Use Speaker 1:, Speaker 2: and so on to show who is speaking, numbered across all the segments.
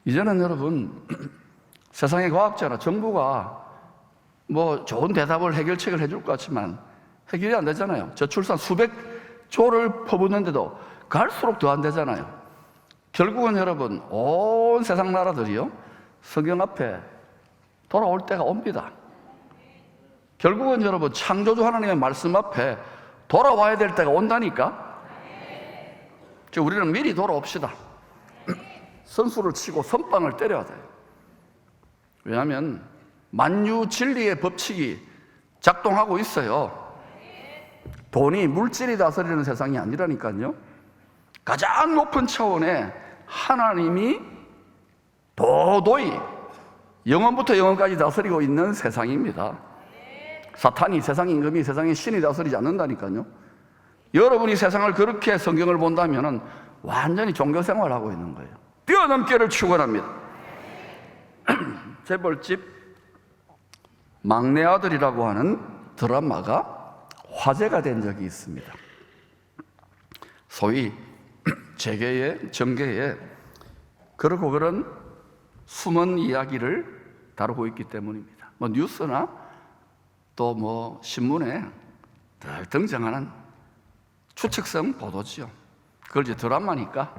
Speaker 1: 이제는 여러분 세상의 과학자나 정부가 뭐 좋은 대답을 해결책을 해줄 것 같지만 해결이 안 되잖아요. 저출산 수백 조를 퍼붓는데도 갈수록 더 안 되잖아요. 결국은 여러분 온 세상 나라들이요 성경 앞에 돌아올 때가 옵니다. 결국은 여러분 창조주 하나님의 말씀 앞에 돌아와야 될 때가 온다니까. 우리는 미리 돌아옵시다. 선수를 치고 선빵을 때려야 돼요. 왜냐하면 만유 진리의 법칙이 작동하고 있어요. 돈이 물질이 다스리는 세상이 아니라니까요. 가장 높은 차원의 하나님이 도도히 영원부터 영원까지 다스리고 있는 세상입니다. 사탄이, 세상 임금이, 세상의 신이 다스리지 않는다니까요. 여러분이 세상을 그렇게 성경을 본다면 완전히 종교생활을 하고 있는 거예요. 뛰어넘기를 축원합니다. 재벌집 막내 아들이라고 하는 드라마가 화제가 된 적이 있습니다. 소위 재계의, 정계의 그렇고 그런 숨은 이야기를 다루고 있기 때문입니다. 뭐 뉴스나 또 뭐 신문에 늘 등장하는 추측성 보도지요. 그걸 이제 드라마니까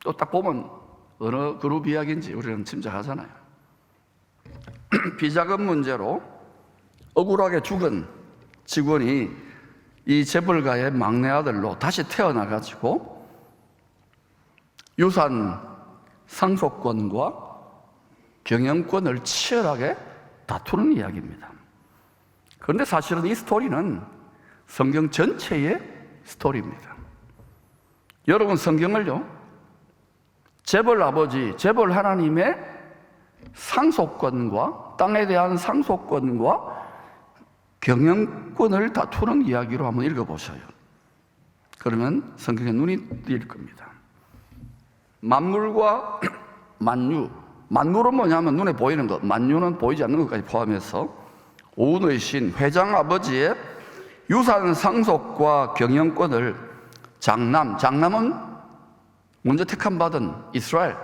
Speaker 1: 또 딱 보면 어느 그룹 이야기인지 우리는 짐작하잖아요. 비자금 문제로 억울하게 죽은 직원이 이 재벌가의 막내 아들로 다시 태어나가지고 유산 상속권과 경영권을 치열하게 다투는 이야기입니다. 그런데 사실은 이 스토리는 성경 전체의 스토리입니다. 여러분 성경을요 재벌 아버지, 재벌 하나님의 상속권과 땅에 대한 상속권과 경영권을 다투는 이야기로 한번 읽어보셔요. 그러면 성경에 눈이 띄일 겁니다. 만물과 만유, 만물은 뭐냐면 눈에 보이는 것, 만유는 보이지 않는 것까지 포함해서 오운의 신, 회장 아버지의 유산 상속과 경영권을 장남은 먼저 택함 받은 이스라엘,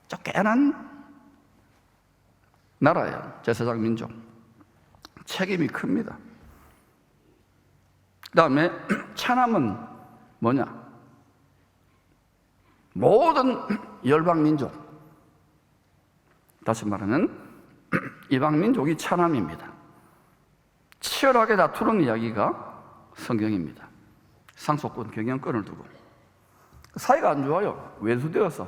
Speaker 1: 쫓겨난 나라예요. 제사장 민족. 책임이 큽니다. 그 다음에 차남은 뭐냐? 모든 열방 민족, 다시 말하면 이방 민족이 차남입니다. 치열하게 다투는 이야기가 성경입니다. 상속권, 경영권을 두고 사이가 안 좋아요. 외수되어서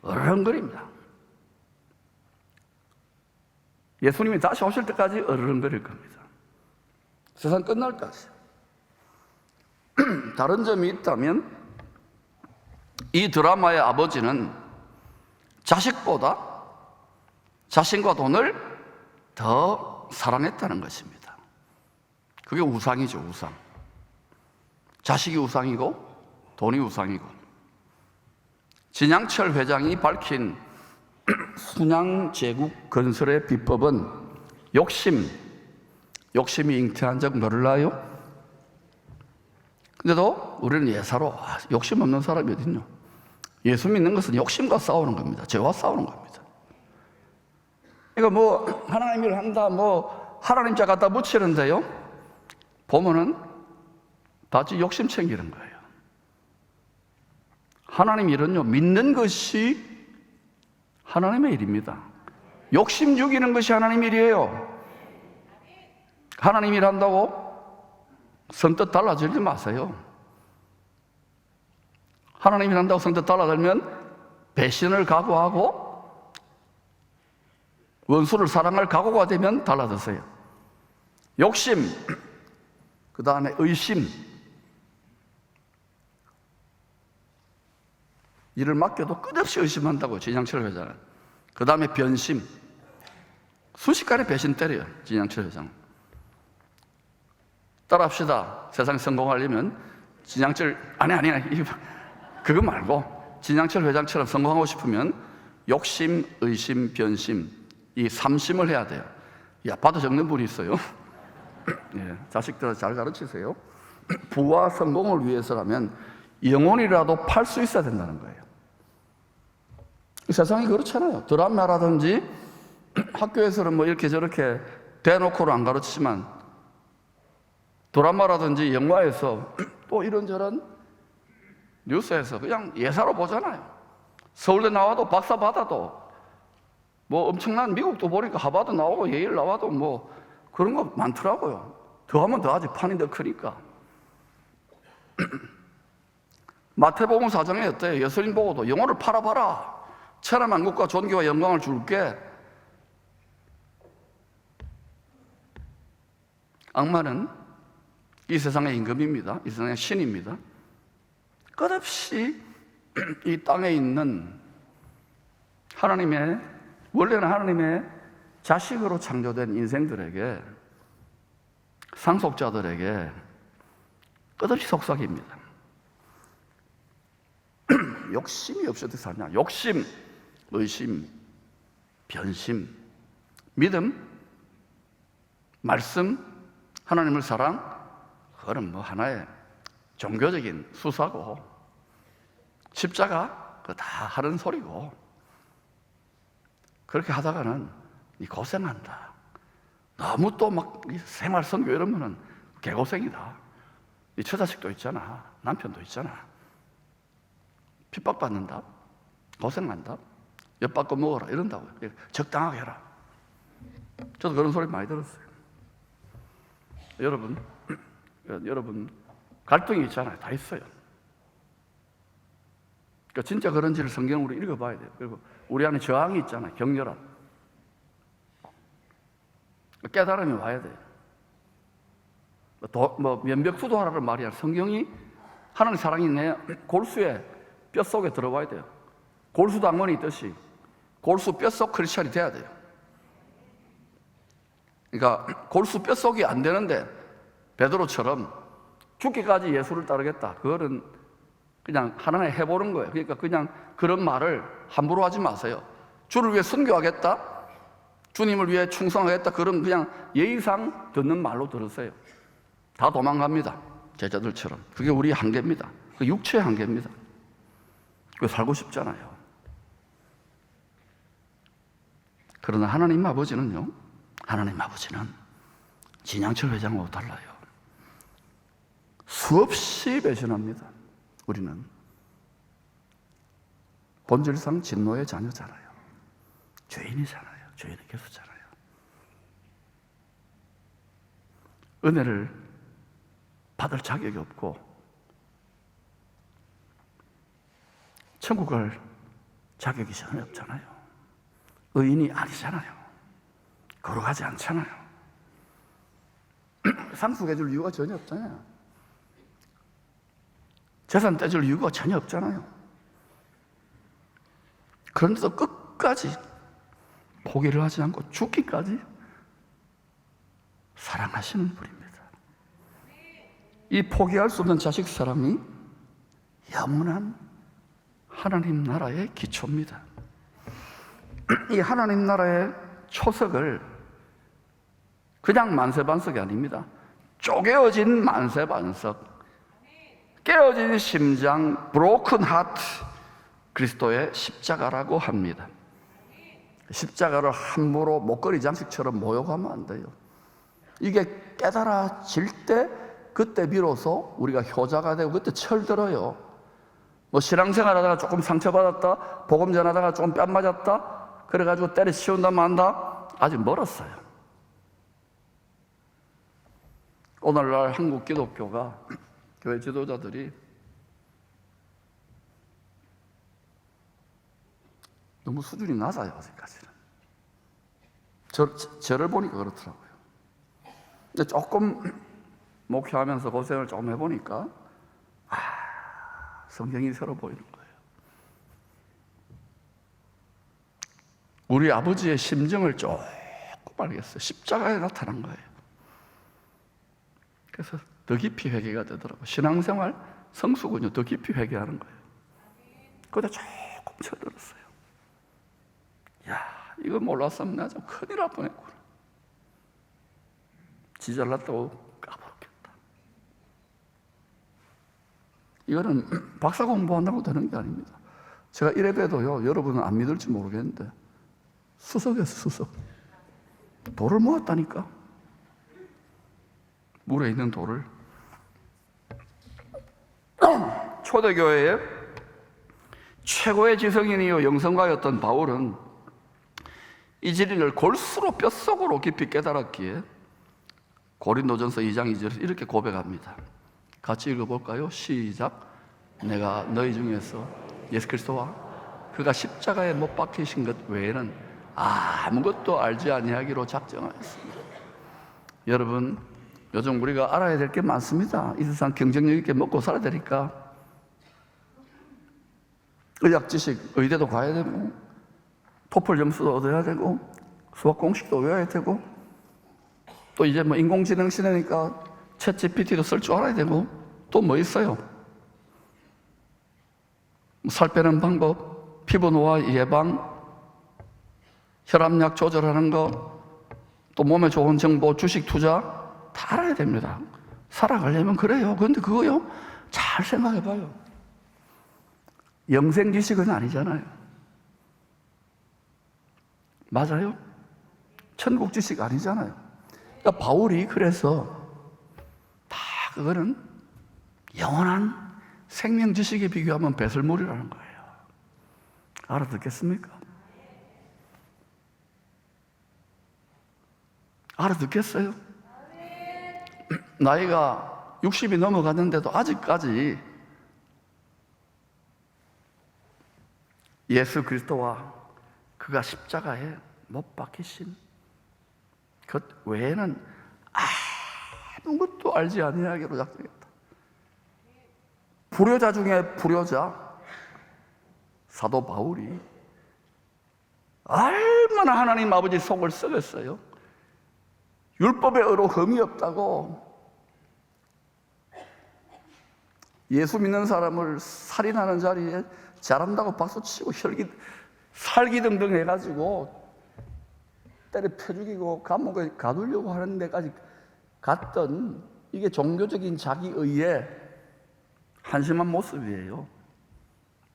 Speaker 1: 어른거립니다. 예수님이 다시 오실 때까지 어른거릴 겁니다. 세상 끝날 때까지. 다른 점이 있다면 이 드라마의 아버지는 자식보다 자신과 돈을 더 사랑했다는 것입니다. 그게 우상이죠, 우상. 자식이 우상이고 돈이 우상이고. 진양철 회장이 밝힌 순양제국 건설의 비법은 욕심이 잉태한 적 몰라요? 근데도 우리는 예사로 욕심 없는 사람이 어딨냐? 예수 믿는 것은 욕심과 싸우는 겁니다. 죄와 싸우는 겁니다. 그러니까 뭐 하나님 일을 한다, 뭐 하나님 자 갖다 붙이는데요, 보면은 다 욕심 챙기는 거예요. 하나님 일은요, 믿는 것이 하나님의 일입니다. 욕심 죽이는 것이 하나님 일이에요. 하나님 일 한다고 선뜻 달라지지 마세요. 하나님 일 한다고 선뜻 달라들면 배신을 각오하고 원수를 사랑할 각오가 되면 달라드세요. 욕심, 그 다음에 의심, 일을 맡겨도 끝없이 의심한다고 진양철 회장은. 그 다음에 변심, 순식간에 배신 때려요. 진양철 회장은. 따라합시다. 세상에 성공하려면 진양철, 아니 그거 말고 진양철 회장처럼 성공하고 싶으면 욕심, 의심, 변심, 이 3심을 해야 돼요. 이 아파트 적는 분이 있어요. 예, 자식들 잘 가르치세요. 부와 성공을 위해서라면 영혼이라도 팔 수 있어야 된다는 거예요. 세상이 그렇잖아요. 드라마라든지 학교에서는 뭐 이렇게 저렇게 대놓고는 안 가르치지만 드라마라든지 영화에서 또 이런저런 뉴스에서 그냥 예사로 보잖아요. 서울대 나와도 박사 받아도 뭐 엄청난 미국도 보니까 하버드 나오고 예일 나와도 뭐 그런 거 많더라고요. 더하면 더하지 판이 더 크니까. 마태복음 4장에 어때요? 예수님 보고도 영혼을 팔아봐라. 천하만국과 존귀와 영광을 줄게. 악마는 이 세상의 임금입니다. 이 세상의 신입니다. 끝없이 이 땅에 있는 원래는 하나님의 자식으로 창조된 인생들에게, 상속자들에게 끝없이 속삭입니다. 욕심이 없어도 사냐? 욕심, 의심, 변심, 믿음, 말씀, 하나님을 사랑, 그거는 뭐 하나의 종교적인 수사고, 십자가 그거 다 하는 소리고, 그렇게 하다가는 니 고생한다. 너무 또 막 생활 선교 이러면은 개고생이다. 니 처자식도 있잖아. 남편도 있잖아. 핍박받는다. 고생한다. 엿바꿔 먹어라. 이런다고요. 적당하게 해라. 저도 그런 소리 많이 들었어요. 여러분 갈등이 있잖아요. 다 있어요. 그러니까 진짜 그런지를 성경으로 읽어봐야 돼요. 그리고 우리 안에 저항이 있잖아요. 격렬한. 깨달음이 와야 돼요. 면벽수도하라는 말이 아니라 성경이 하나님 사랑이 내 골수에 뼛속에 들어와야 돼요. 골수 당원이 있듯이 골수 뼛속 크리스찬이 돼야 돼요. 그러니까 골수 뼛속이 안 되는데 베드로처럼 죽기까지 예수를 따르겠다. 그거는 그냥 하나님 해보는 거예요. 그러니까 그냥 그런 말을 함부로 하지 마세요. 주를 위해 순교하겠다, 주님을 위해 충성하겠다, 그런 그냥 예의상 듣는 말로 들으세요. 다 도망갑니다. 제자들처럼. 그게 우리의 한계입니다. 그 육체의 한계입니다. 그 살고 싶잖아요. 그러나 하나님 아버지는 진양철 회장하고 달라요. 수없이 배신합니다. 우리는 본질상 진노의 자녀잖아요. 죄인이잖아요. 죄인의 개수잖아요. 은혜를 받을 자격이 없고 천국 갈 자격이 전혀 없잖아요. 의인이 아니잖아요. 거룩하지 않잖아요. 상속해 줄 이유가 전혀 없잖아요. 재산 떼줄 이유가 전혀 없잖아요. 그런데도 끝까지 포기를 하지 않고 죽기까지 사랑하시는 분입니다. 이 포기할 수 없는 자식 사랑이 영원한 하나님 나라의 기초입니다. 이 하나님 나라의 초석을 그냥 만세반석이 아닙니다. 쪼개어진 만세반석, 깨어진 심장, broken heart, 그리스도의 십자가라고 합니다. 십자가를 함부로 목걸이 장식처럼 모욕하면 안 돼요. 이게 깨달아질 때, 그때 비로소 우리가 효자가 되고 그때 철들어요. 뭐 신앙생활 하다가 조금 상처받았다, 복음 전하다가 조금 뺨 맞았다, 그래가지고 때려 치운다 만다, 아직 멀었어요. 오늘날 한국 기독교가, 교회 지도자들이 너무 수준이 낮아요. 아직까지는. 저를 보니까 그렇더라고요. 근데 조금 목회하면서 고생을 조금 해보니까 성경이 새로 보이는 거예요. 우리 아버지의 심정을 조금 알겠어요. 십자가에 나타난 거예요. 그래서 더 깊이 회개가 되더라고요. 신앙생활 성수군요. 더 깊이 회개하는 거예요. 그때 조금 철들었어요. 야, 이거 몰랐으면 나 좀 큰일 날 뻔했구나. 지 잘났다고 까불었겠다. 이거는 박사 공부한다고 되는 게 아닙니다. 제가 이래봬도요, 여러분은 안 믿을지 모르겠는데 수석이었어, 수석. 돌을 모았다니까. 물에 있는 돌을. 초대교회의 최고의 지성인이요 영성가였던 바울은 이 진리를 골수로 뼛속으로 깊이 깨달았기에 고린도전서 2장 2절에서 이렇게 고백합니다. 같이 읽어볼까요? 시작. 내가 너희 중에서 예수 그리스도와 그가 십자가에 못 박히신 것 외에는 아무것도 알지 아니하기로 작정하였습니다. 여러분, 요즘 우리가 알아야 될 게 많습니다. 이 세상 경쟁력 있게 먹고 살아야 되니까 의학 지식, 의대도 가야 되고 토플 점수도 얻어야 되고 수학 공식도 외워야 되고 또 이제 뭐 인공지능 시대니까 챗 GPT도 쓸 줄 알아야 되고 또 뭐 있어요? 살 빼는 방법, 피부 노화 예방, 혈압약 조절하는 거, 또 몸에 좋은 정보, 주식 투자 다 알아야 됩니다. 살아가려면 그래요. 그런데 그거요, 잘 생각해봐요. 영생 지식은 아니잖아요. 맞아요? 천국 지식 아니잖아요. 그러니까 바울이 그래서 다 그거는 영원한 생명 지식에 비교하면 배설물이라는 거예요. 알아듣겠습니까? 알아듣겠어요? 나이가 60이 넘어갔는데도 아직까지 예수 그리스도와 그가 십자가에 못 박히신 것 외에는 아무것도 알지 아니하기로 작정했다. 불효자 중에 불효자 사도 바울이 얼마나 하나님 아버지 속을 썩였어요. 율법의 의로 흠이 없다고 예수 믿는 사람을 살인하는 자리에 잘한다고 박수치고 살기등등 해가지고 때려 펴 죽이고 감옥에 가두려고 하는 데까지 갔던 이게 종교적인 자기의의 한심한 모습이에요.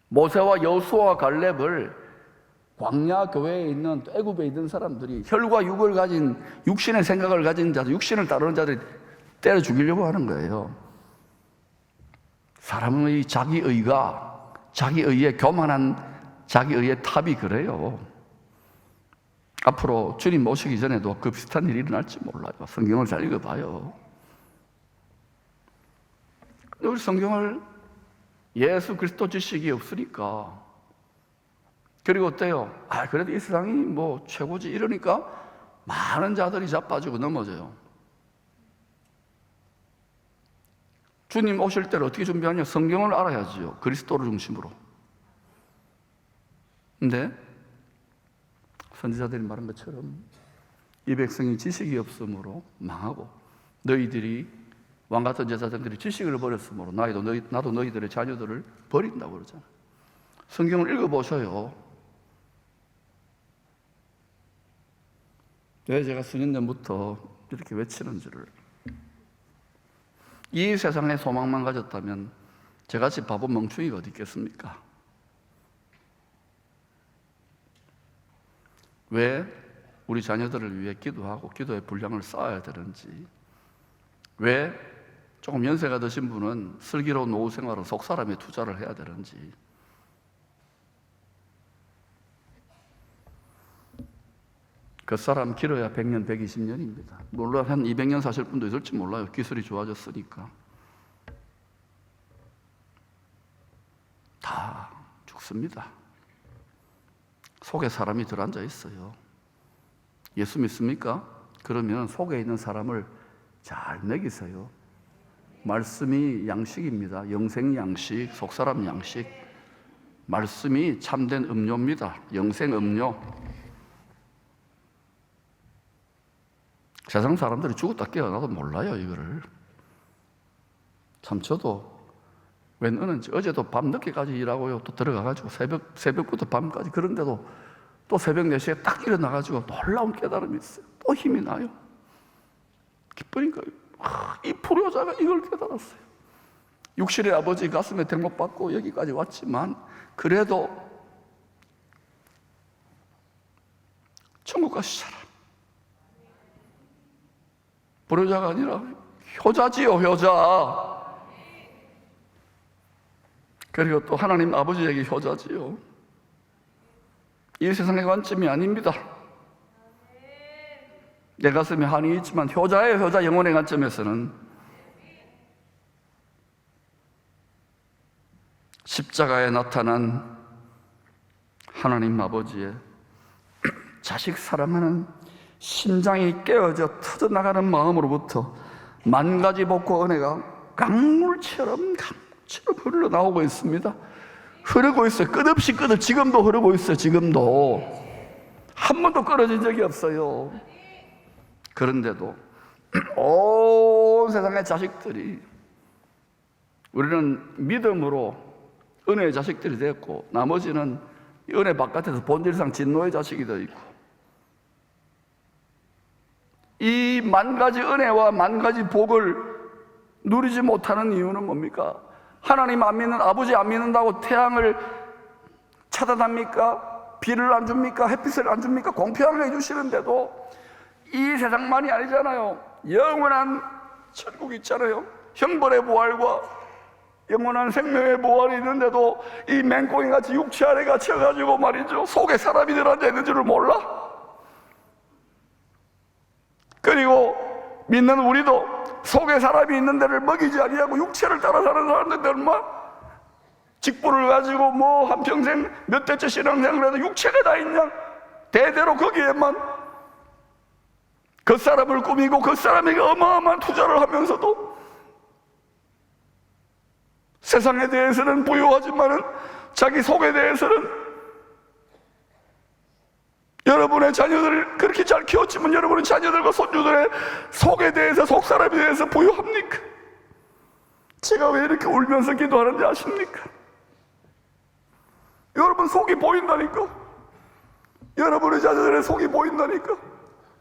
Speaker 1: 모세와 여호수아와 갈렙을 광야 교회에 있는 애굽에 있는 사람들이 혈과 육을 가진 육신의 생각을 가진 자들, 육신을 따르는 자들이 때려 죽이려고 하는 거예요. 사람의 자기의가 자기의의 교만한 자기의의 탑이 그래요. 앞으로 주님 모시기 전에도 그 비슷한 일이 일어날지 몰라요. 성경을 잘 읽어봐요. 근데 우리 성경을 예수 그리스도 지식이 없으니까 그리고 어때요? 그래도 이 세상이 뭐 최고지 이러니까 많은 자들이 자빠지고 넘어져요. 주님 오실 때를 어떻게 준비하냐? 성경을 알아야지요. 그리스도를 중심으로. 근데 선지자들이 말한 것처럼 이 백성이 지식이 없으므로 망하고 너희들이 왕같은 제사장들이 지식을 버렸으므로 나도 너희들의 자녀들을 버린다고 그러잖아요. 성경을 읽어보셔요. 왜 제가 수년 전부터 이렇게 외치는지를. 이 세상에 소망만 가졌다면 저같이 바보 멍충이가 어디 있겠습니까? 왜 우리 자녀들을 위해 기도하고 기도의 분량을 쌓아야 되는지, 왜 조금 연세가 드신 분은 슬기로운 노후 생활을 속사람에 투자를 해야 되는지, 그 사람 길어야 100년, 120년입니다. 물론 한 200년 사실 분도 있을지 몰라요. 기술이 좋아졌으니까. 다 죽습니다. 속에 사람이 들어앉아 있어요. 예수 믿습니까? 그러면 속에 있는 사람을 잘 먹이세요. 말씀이 양식입니다. 영생 양식, 속사람 양식. 말씀이 참된 음료입니다. 영생 음료. 세상 사람들이 죽었다 깨어나도 몰라요, 이거를. 참 저도 웬 은은지 어제도 밤 늦게까지 일하고요. 또 들어가가지고 새벽부터 밤까지. 그런데도 또 새벽 4시에 딱 일어나가지고 놀라운 깨달음이 있어요. 또 힘이 나요. 기쁘니까 이 불효자가 이걸 깨달았어요. 육신의 아버지 가슴에 대못 받고 여기까지 왔지만 그래도 천국 가시잖아. 불효자가 아니라 효자지요, 효자. 그리고 또 하나님 아버지에게 효자지요. 이 세상의 관점이 아닙니다. 내 가슴에 한이 있지만 효자의 효자, 영혼의 관점에서는 십자가에 나타난 하나님 아버지의 자식 사랑하는 심장이 깨어져 터져나가는 마음으로부터 만 가지 복과 은혜가 강물처럼 흘러나오고 있습니다. 흐르고 있어요. 끝없이 지금도 흐르고 있어요. 지금도 한 번도 끊어진 적이 없어요. 그런데도 온 세상의 자식들이, 우리는 믿음으로 은혜의 자식들이 됐고, 나머지는 은혜 바깥에서 본질상 진노의 자식이 되어 있고, 이 만 가지 은혜와 만 가지 복을 누리지 못하는 이유는 뭡니까? 하나님 안 믿는, 아버지 안 믿는다고 태양을 차단합니까? 비를 안 줍니까? 햇빛을 안 줍니까? 공평하게 해주시는데도 이 세상만이 아니잖아요. 영원한 천국 있잖아요. 형벌의 부활과 영원한 생명의 부활이 있는데도 이 맹꽁이 같이 육체 아래 갇혀가지고 말이죠, 속에 사람이 들어앉아 있는 줄을 몰라? 그리고 믿는 우리도 속에 사람이 있는 데를 먹이지 아니하고 육체를 따라 사는 사람들, 얼마 직분을 가지고 뭐 한평생 몇 대째 신앙생활을 해도 육체가 다 있냐? 대대로 거기에만 그 사람을 꾸미고 그 사람에게 어마어마한 투자를 하면서도 세상에 대해서는 부유하지만은 자기 속에 대해서는, 여러분의 자녀들을 그렇게 잘 키웠지만 여러분의 자녀들과 손주들의 속에 대해서, 속 사람에 대해서 부유합니까? 제가 왜 이렇게 울면서 기도하는지 아십니까? 여러분 속이 보인다니까. 여러분의 자녀들의 속이 보인다니까.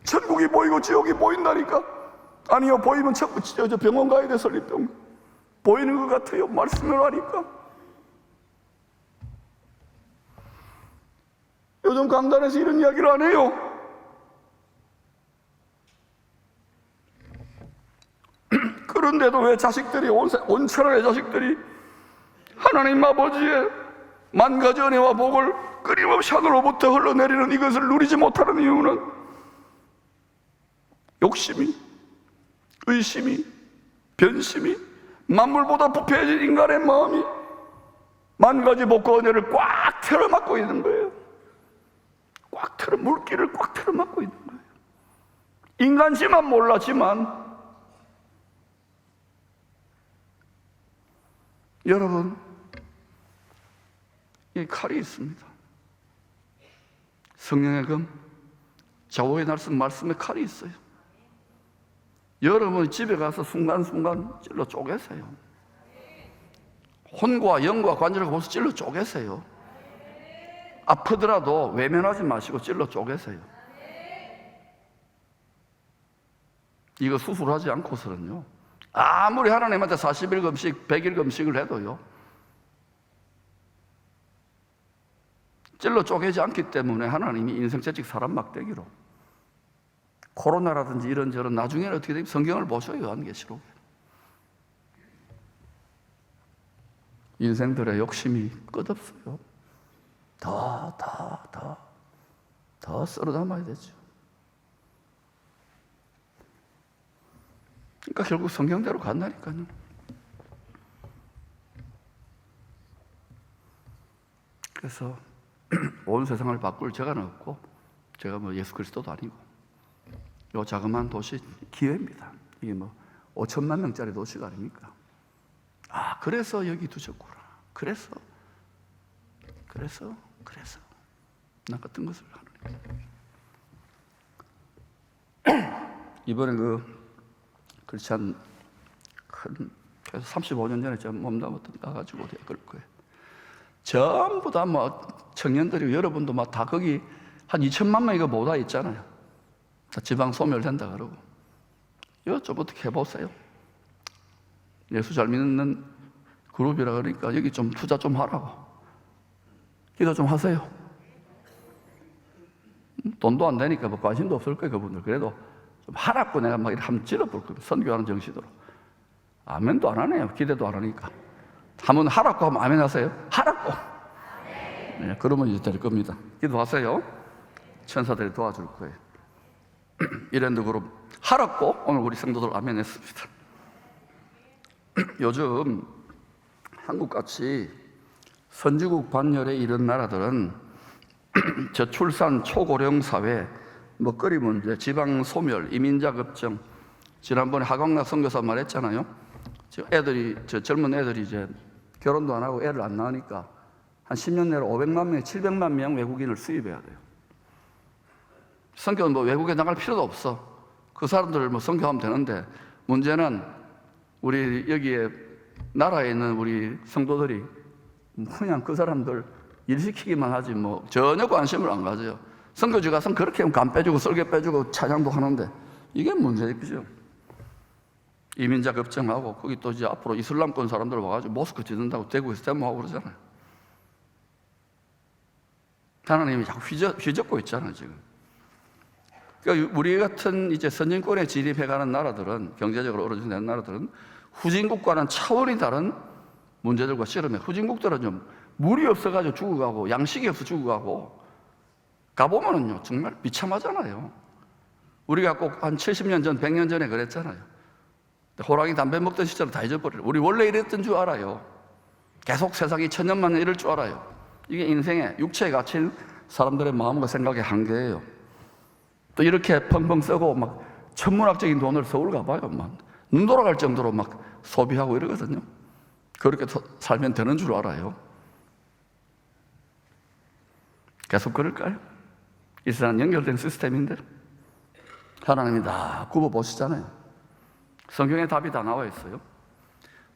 Speaker 1: 천국이 보이고 지옥이 보인다니까. 아니요, 보이면 저 병원 가야 돼. 설립병원 보이는 것 같아요, 말씀을 하니까. 요즘 강단에서 이런 이야기를 안 해요. 그런데도 왜 자식들이, 온 천하의 자식들이 하나님 아버지의 만 가지 은혜와 복을 끊임없이 하늘로부터 흘러내리는 이것을 누리지 못하는 이유는 욕심이, 의심이, 변심이, 만물보다 부패해진 인간의 마음이 만 가지 복과 은혜를 꽉 틀어막고 있는 거예요. 물기를 꽉 틀어막고 있는 거예요. 인간지만 몰랐지만, 여러분, 이 칼이 있습니다. 성령의 검, 좌우의 말씀에 칼이 있어요. 여러분 집에 가서 순간순간 찔러 쪼개세요. 혼과 영과 관절을 보서 찔러 쪼개세요. 아프더라도 외면하지 마시고 찔러 쪼개세요. 이거 수술하지 않고서는요, 아무리 하나님한테 40일 금식, 100일 금식을 해도요, 찔러 쪼개지 않기 때문에 하나님이 인생채찍 사람 막대기로, 코로나라든지 이런저런, 나중에는 어떻게 되면 성경을 보셔요. 요한계시록에 인생들의 욕심이 끝없어요. 더 썰어 담아야 되죠. 그러니까 결국 성경대로 간다니까요. 그래서 온 세상을 바꿀 제가는 없고, 제가 뭐 예수 그리스도도 아니고, 요 자그마한 도시 기회입니다. 이게 뭐 5천만 명짜리 도시가 아닙니까? 아, 그래서 여기 두셨구나. 그래서 나 같은 것을 하는. 이번에 그렇지 한 35년 전에 제가 몸담았던 가가지고 그럴 거예요. 전부 다 뭐 청년들이, 여러분도 막 다 거기 한 2천만 명이 못 와 있잖아요. 다 지방 소멸된다 그러고. 이거 좀 어떻게 해보세요. 예수 잘 믿는 그룹이라 그러니까 여기 좀 투자 좀 하라고. 기도 좀 하세요. 돈도 안 되니까 뭐 관심도 없을 거예요, 그분들. 그래도 좀 하라고 내가 막 이렇게 한번 찔러볼 거예요. 선교하는 정신으로. 아멘도 안 하네요. 기대도 안 하니까. 한번 하라고 하면 아멘 하세요. 하라고. 네, 그러면 이제 될 겁니다. 기도하세요. 천사들이 도와줄 거예요. 이랜드 그룹 하라고 오늘 우리 성도들 아멘 했습니다. 요즘 한국같이 선진국 반열에 이른 나라들은 저출산 초고령 사회, 먹거리 문제, 지방 소멸, 이민자 급증. 지난번에 하광락 선교사 말했잖아요. 지금 애들이, 젊은 애들이 이제 결혼도 안 하고 애를 안 낳으니까 한 10년 내로 500만 명, 700만 명 외국인을 수입해야 돼요. 선교는 뭐 외국에 나갈 필요도 없어. 그 사람들을 뭐 선교하면 되는데, 문제는 우리 여기에 나라에 있는 우리 성도들이 그냥 그 사람들 일 시키기만 하지 뭐 전혀 관심을 안 가져요. 선교지 가서 그렇게 간 빼주고 썰개 빼주고 찬양도 하는데 이게 문제죠. 이민자 급증하고 거기 또 이제 앞으로 이슬람권 사람들 와가지고 모스크 짓는다고 대구에서 데모하고 그러잖아요. 하나님이 자꾸 휘젓고 있잖아요, 지금. 그러니까 우리 같은 이제 선진권에 진입해가는 나라들은, 경제적으로 어려진 나라들은 후진국과는 차원이 다른 문제들과 씨름해. 후진국들은 좀 물이 없어가지고 죽어가고 양식이 없어 죽어가고 가보면은요 정말 비참하잖아요. 우리가 꼭 한 70년 전, 100년 전에 그랬잖아요. 호랑이 담배 먹던 시절을 다 잊어버려요. 우리 원래 이랬던 줄 알아요. 계속 세상이 천년만 년 이럴 줄 알아요. 이게 인생의 육체에 갇힌 사람들의 마음과 생각의 한계예요. 또 이렇게 펑펑 쓰고 막 천문학적인 돈을 서울 가봐요. 막 눈 돌아갈 정도로 막 소비하고 이러거든요. 그렇게 살면 되는 줄 알아요. 계속 그럴까요? 이 세상 연결된 시스템인데 하나님이 다 굽어보시잖아요. 성경에 답이 다 나와 있어요.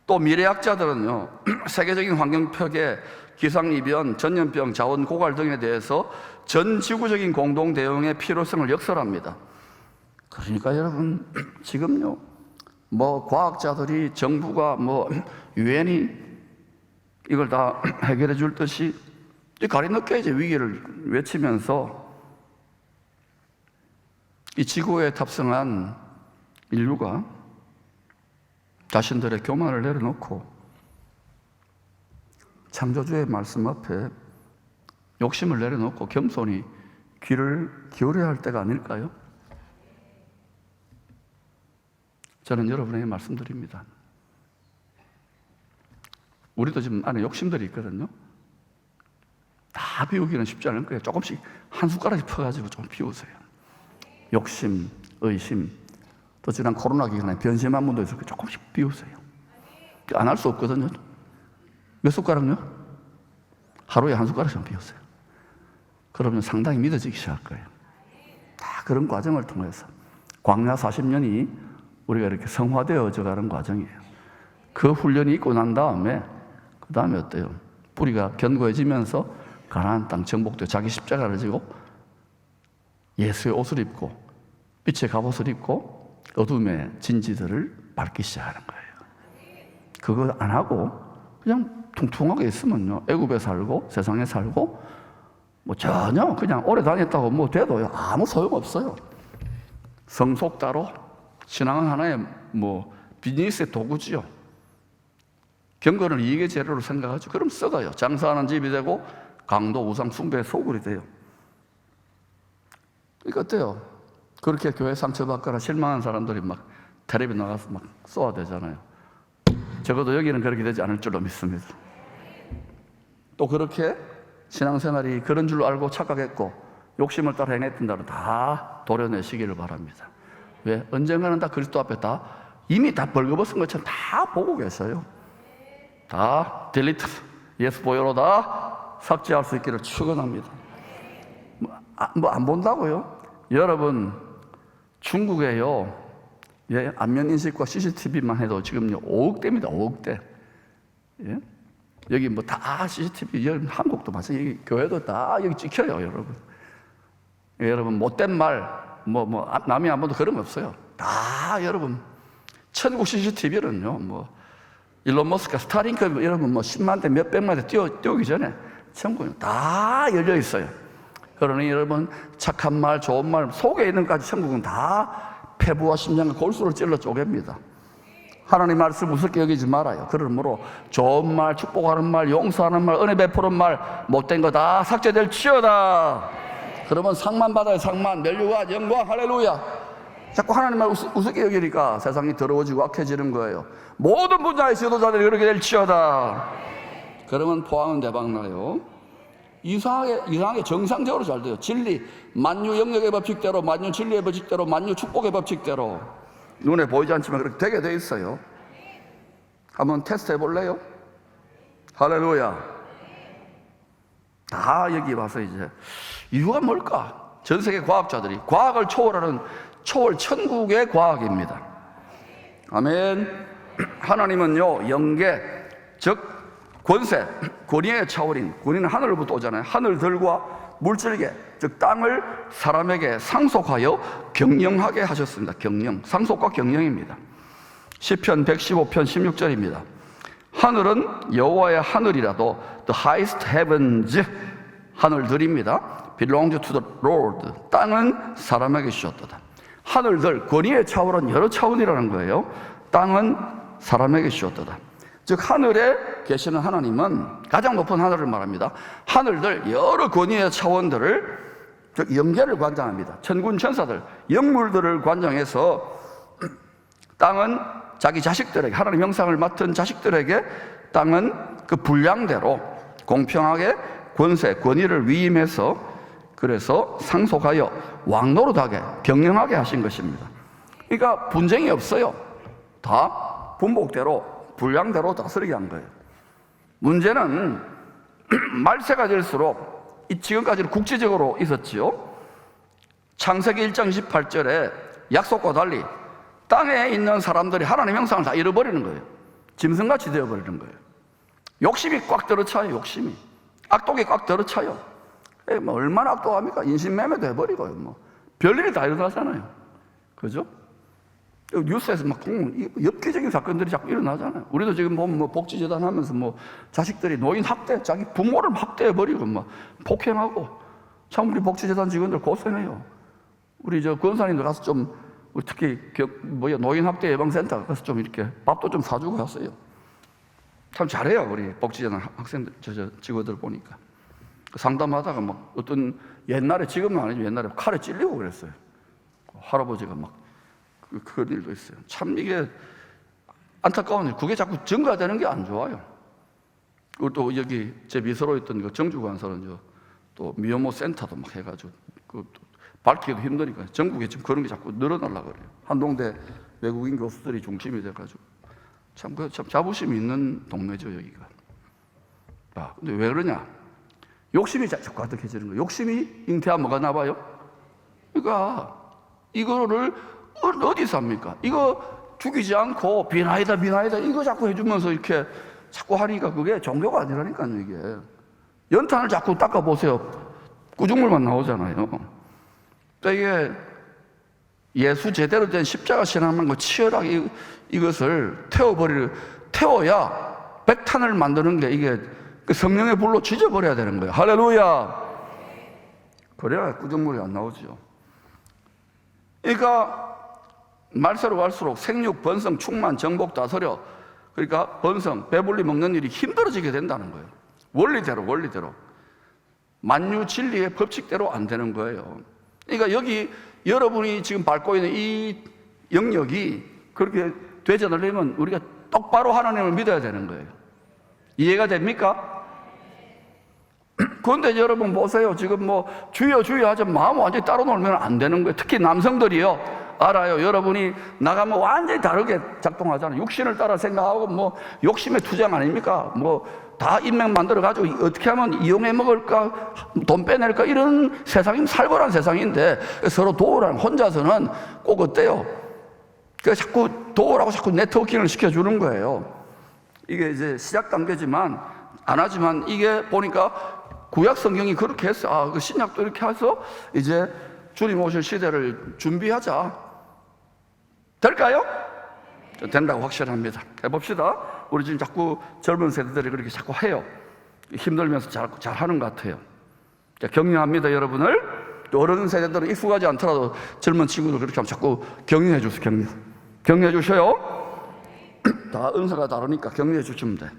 Speaker 1: 또 미래학자들은요, 세계적인 환경 폐괴, 기상이변, 전염병, 자원 고갈 등에 대해서 전 지구적인 공동 대응의 필요성을 역설합니다. 그러니까 여러분, 지금요, 뭐 과학자들이, 정부가, 뭐 유엔이 이걸 다 해결해 줄 듯이 가리늦게 이제 위기를 외치면서 이 지구에 탑승한 인류가 자신들의 교만을 내려놓고 창조주의 말씀 앞에 욕심을 내려놓고 겸손히 귀를 기울여야 할 때가 아닐까요? 저는 여러분에게 말씀드립니다. 우리도 지금 안에 욕심들이 있거든요. 다 비우기는 쉽지 않을 거예요. 조금씩 한 숟가락씩 퍼가지고 좀 비우세요. 욕심, 의심, 또 지난 코로나 기간에 변심한 분도 있을 거예요. 조금씩 비우세요. 안 할 수 없거든요. 몇 숟가락요? 하루에 한 숟가락씩 비우세요. 그러면 상당히 믿어지기 시작할 거예요. 다 그런 과정을 통해서 광야 40년이 우리가 이렇게 성화되어져 가는 과정이에요. 그 훈련이 있고 난 다음에 그 다음에 어때요? 뿌리가 견고해지면서 가나안 땅 정복되어 자기 십자가를 지고 예수의 옷을 입고 빛의 갑옷을 입고 어둠의 진지들을 밟기 시작하는 거예요. 그거 안 하고 그냥 퉁퉁하게 있으면요, 애굽에 살고 세상에 살고 뭐 전혀 그냥 오래 다녔다고 뭐 돼도요 아무 소용없어요. 성속 따로 신앙은 하나의 뭐 비즈니스의 도구지요. 경건을 이익의 재료로 생각하죠. 그럼 썩어요. 장사하는 집이 되고 강도 우상 숭배의 소굴이 돼요. 그러니까 어때요? 그렇게 교회 상처받거나 실망한 사람들이 막 텔레비 나가서 막 쏘아대잖아요. 적어도 여기는 그렇게 되지 않을 줄로 믿습니다. 또 그렇게 신앙생활이 그런 줄로 알고 착각했고 욕심을 따라 행했던 자는 다 도려내시기를 바랍니다. 왜? 언젠가는 다 그리스도 앞에 다 이미 다 벌거벗은 것처럼 다 보고 계세요. 다 딜리트, 예수 보여로 다 삭제할 수 있기를 축원합니다. 뭐 안 본다고요? 여러분, 중국에요, 예, 안면 인식과 CCTV만 해도 지금요 5억대입니다. 5억대. 예? 여기 뭐 다 CCTV, 여기 한국도 마찬가지, 여기 교회도 다 여기 찍혀요, 여러분. 예, 여러분 못된 말, 남이 안 봐도 그런 거 없어요. 다 여러분, 천국 CCTV는요, 뭐 일론 머스크, 스타링크 여러분 뭐 10만 대, 몇 백만 대 띄우기 전에 천국은 다 열려 있어요. 그러니 여러분, 착한 말, 좋은 말 속에 있는 것까지 천국은 다 폐부와 심장과 골수를 찔러 쪼갭니다. 하나님 말씀 우습게 여기지 말아요. 그러므로 좋은 말, 축복하는 말, 용서하는 말, 은혜 베푸는 말, 못된 거 다 삭제될 치여다. 그러면 상만 받아요. 상만, 멸류관, 영광, 할렐루야. 자꾸 하나님 말 우습게 여기니까 세상이 더러워지고 악해지는 거예요. 모든 분야의 지도자들이 그렇게 될 치여다. 그러면 포항은 대박나요. 이상하게 정상적으로 잘 돼요. 진리, 만유 영역의 법칙대로, 만유 진리의 법칙대로, 만유 축복의 법칙대로 눈에 보이지 않지만 그렇게 되게 돼 있어요. 한번 테스트 해볼래요? 할렐루야. 다 여기 와서 이제 이유가 뭘까? 전 세계 과학자들이 과학을 초월하는 초월 천국의 과학입니다. 아멘. 하나님은요, 영계, 즉 권세, 권위의 차원인, 권위는 하늘로부터 오잖아요. 하늘들과 물질계, 즉 땅을 사람에게 상속하여 경영하게 하셨습니다. 경영, 상속과 경영입니다. 시편 115편 16절입니다. 하늘은 여호와의 하늘이라도 the highest heavens, 하늘들입니다. belong to the Lord, 땅은 사람에게 주셨도다. 하늘들, 권위의 차원은 여러 차원이라는 거예요. 땅은 사람에게 주셨도다. 즉 하늘에 계시는 하나님은 가장 높은 하늘을 말합니다. 하늘들 여러 권위의 차원들을, 즉 영계를 관장합니다. 천군 천사들, 영물들을 관장해서 땅은 자기 자식들에게, 하나님 형상을 맡은 자식들에게 땅은 그 분량대로 공평하게 권세, 권위를 위임해서 그래서 상속하여 왕노릇하게 경영하게 하신 것입니다. 그러니까 분쟁이 없어요. 다 분복대로 분량대로 다스리게 한 거예요. 문제는 말세가 될수록 지금까지는 국지적으로 있었지요. 창세기 1장 28절에 약속과 달리 땅에 있는 사람들이 하나님 형상을 다 잃어버리는 거예요. 짐승같이 되어버리는 거예요. 욕심이 꽉 들어차요. 욕심이, 악독이 꽉 들어차요. 뭐 얼마나 악독합니까? 인신매매도 해버리고요. 뭐 별일이 다 일어나잖아요. 그죠? 뉴스에서 막 엽기적인 사건들이 자꾸 일어나잖아요. 우리도 지금 보면 뭐 복지재단 하면서 뭐 자식들이 노인 학대, 자기 부모를 학대해버리고 막 폭행하고, 참 우리 복지재단 직원들 고생해요. 우리 저 권사님들 가서 좀, 특히 노인 학대 예방센터 가서 좀 이렇게 밥도 좀 사주고 왔어요. 참 잘해요. 우리 복지재단 학생들, 직원들 보니까. 상담하다가 막 어떤 옛날에, 지금은 아니죠, 옛날에 칼에 찔리고 그랬어요. 할아버지가 막 그런 일도 있어요. 참 이게 안타까운 일. 그게 자꾸 증가되는 게 안 좋아요. 그리고 또 여기 제 미서로 있던 그 정주관서는 또 미혼모 센터도 막 해가지고 밝히기도 힘드니까 전국에 지금 그런 게 자꾸 늘어나려고 그래요. 한동대 외국인 교수들이 중심이 돼가지고 참 자부심이 있는 동네죠, 여기가. 근데 왜 그러냐? 욕심이 자꾸 가득해지는 거예요. 욕심이 잉태하면 뭐가 나봐요? 그러니까 이거를 어디서 합니까? 이거 죽이지 않고 비나이다 이거 자꾸 해주면서 이렇게 자꾸 하니까 그게 종교가 아니라니까요. 이게 연탄을 자꾸 닦아보세요. 구중물만 나오잖아요. 그러니까 이게 예수 제대로 된 십자가 신앙만 치열하게 이것을 태워야 백탄을 만드는 게 이게 성령의 불로 지져버려야 되는 거예요. 할렐루야. 그래야 구중물이 안 나오죠. 그러니까 말세로 갈수록 생육, 번성, 충만, 정복, 다스려, 그러니까 번성, 배불리 먹는 일이 힘들어지게 된다는 거예요. 원리대로 만유 진리의 법칙대로 안 되는 거예요. 그러니까 여기 여러분이 지금 밟고 있는 이 영역이 그렇게 되지 않으려면 우리가 똑바로 하나님을 믿어야 되는 거예요. 이해가 됩니까? 그런데 여러분 보세요. 지금 뭐 주여 하지 마음 완전히 따로 놀면 안 되는 거예요. 특히 남성들이요. 알아요. 여러분이 나가면 완전히 다르게 작동하잖아요. 육신을 따라 생각하고 뭐 욕심의 투쟁 아닙니까? 뭐 다 인맥 만들어가지고 어떻게 하면 이용해 먹을까, 돈 빼낼까, 이런 세상이 살벌한 세상인데 서로 도우라는, 혼자서는 꼭 어때요? 그래서 자꾸 도우라고 자꾸 네트워킹을 시켜주는 거예요. 이게 이제 시작 단계지만 안 하지만 이게 보니까 구약 성경이 그렇게 했어. 그 신약도 이렇게 해서 이제 주님 오실 시대를 준비하자. 될까요? 된다고 확실합니다. 해봅시다. 우리 지금 자꾸 젊은 세대들이 그렇게 자꾸 해요. 힘들면서 잘 하는 것 같아요. 격려합니다, 여러분을. 어른 세대들은 익숙하지 않더라도 젊은 친구들 그렇게 하면 자꾸 격려해 주세요. 격려해 주셔요. 다 은사가 다르니까 격려해 주시면 돼.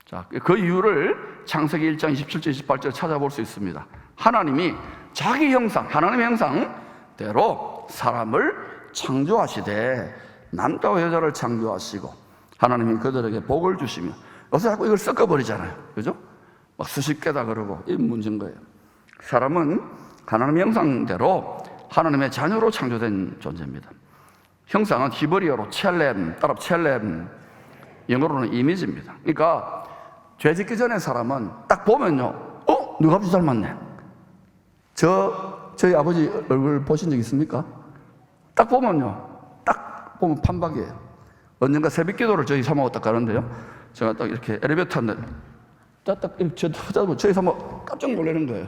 Speaker 1: 자, 그 이유를 창세기 1장 27절 28절 찾아볼 수 있습니다. 하나님이 자기 형상, 하나님의 형상대로 사람을 창조하시되 남자와 여자를 창조하시고 하나님이 그들에게 복을 주시며, 요새 자꾸 이걸 섞어버리잖아요, 그죠? 막 수십 개다 그러고. 이 문제인 거예요. 사람은 하나님의 형상대로 하나님의 자녀로 창조된 존재입니다. 형상은 히브리어로 첼렘, 따라 첼렘, 영어로는 이미지입니다. 그러니까 죄 짓기 전에 사람은 딱 보면요, 누가 아버지 닮았네. 저희 아버지 얼굴 보신 적 있습니까? 딱 보면요, 딱 보면 판박이에요. 언젠가 새벽 기도를 저희 사모가 딱 가는데요, 제가 딱 이렇게 엘리베이터 탔는데 딱 이렇게 쳐다보면 저희 사모 깜짝 놀라는 거예요.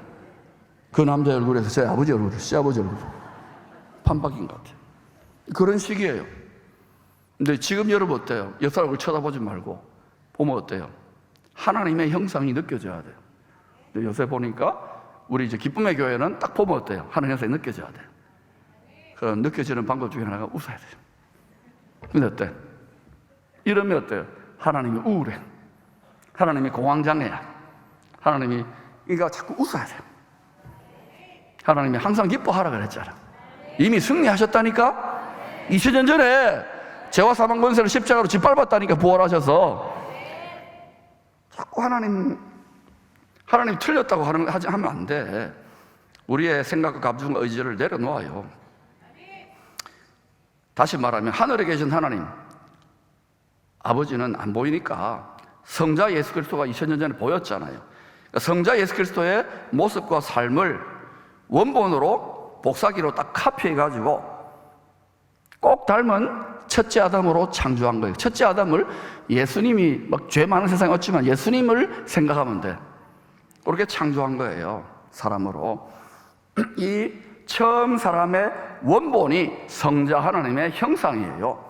Speaker 1: 그 남자 얼굴에서 제 아버지 얼굴, 시아버지 얼굴 판박인 것 같아요. 그런 시기예요. 근데 지금 여러분 어때요? 옆 사람을 쳐다보지 말고 보면 어때요? 하나님의 형상이 느껴져야 돼요. 근데 요새 보니까 우리 이제 기쁨의 교회는 딱 보면 어때요? 하나님의 형상이 느껴져야 돼요. 그 느껴지는 방법 중에 하나가 웃어야 돼요. 근데 어때? 이러면 어때요? 하나님이 우울해. 하나님이 공황장애야. 하나님이, 그러니까 자꾸 웃어야 돼요. 하나님이 항상 기뻐하라 그랬잖아. 이미 승리하셨다니까? 2000년 전에 죄와 사망 권세를 십자가로 짓밟았다니까, 부활하셔서. 자꾸 하나님 틀렸다고 하면 안 돼. 우리의 생각과 감정과 의지를 내려놓아요. 다시 말하면 하늘에 계신 하나님 아버지는 안 보이니까 성자 예수 그리스도가 2000년 전에 보였잖아요. 그러니까 성자 예수 그리스도의 모습과 삶을 원본으로 복사기로 딱 카피해가지고 꼭 닮은 첫째 아담으로 창조한 거예요. 첫째 아담을 예수님이, 막 죄 많은 세상에 없지만 예수님을 생각하면 돼. 그렇게 창조한 거예요, 사람으로. 이 처음 사람의 원본이 성자 하나님의 형상이에요.